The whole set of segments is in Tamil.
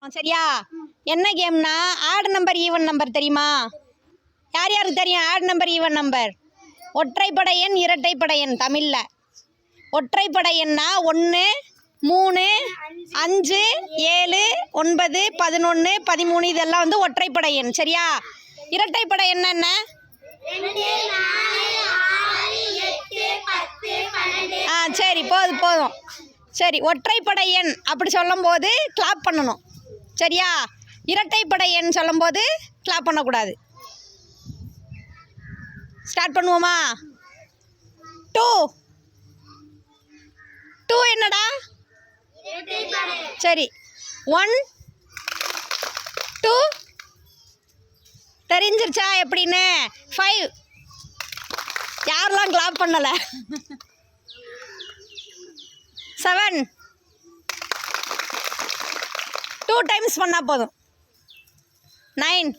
சரியா? என்ன கேம்னா ஆட் நம்பர் ஈவன் நம்பர் தெரியுமா? யார் யாருக்கு தெரியும் ஆட் நம்பர் ஈவன் நம்பர்? ஒற்றைப்படை எண் இரட்டைப்படை எண். தமிழில் ஒற்றைப்படை எண்ணா 1 3 5 7 9 11 13 இதெல்லாம் வந்து ஒற்றைப்படை எண். சரியா? இரட்டைப்படை எண் என்ன? 2 4 6 8 10 12. சரி, போதும். சரி, ஒற்றைப்படை எண் அப்படி சொல்லும்போது கிளாப் பண்ணணும். சரியா? இரட்டைப்படை எண் சொல்லும்போது கிளாப் பண்ணக்கூடாது. ஸ்டார்ட் பண்ணுவோமா? 2 என்னடா? சரி, 1 2 தெரிஞ்சிருச்சா எப்படின்னு? 5 யாரெல்லாம் கிளாப் பண்ணலை? 7 2 டைம்ஸ் பண்ணால் போதும். 9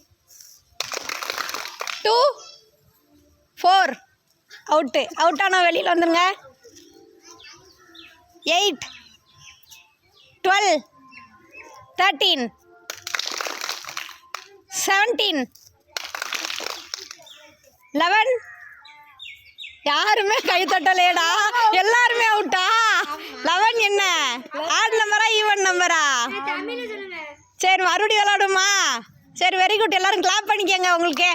2 4 அவுட்டான வெளியில் வந்துருங்க. 8 12 13 17 11 யாருமே கை தட்டலேடா, எல்லாருமே அவுட்டா? 11 என்ன ஆட் நம்பரா ஈவன் நம்பரா? சரி, மறுபடியும் விளாடுமா? சரி, வெரி குட். எல்லாரும் கிளாப் பண்ணிக்கங்க உங்களுக்கு.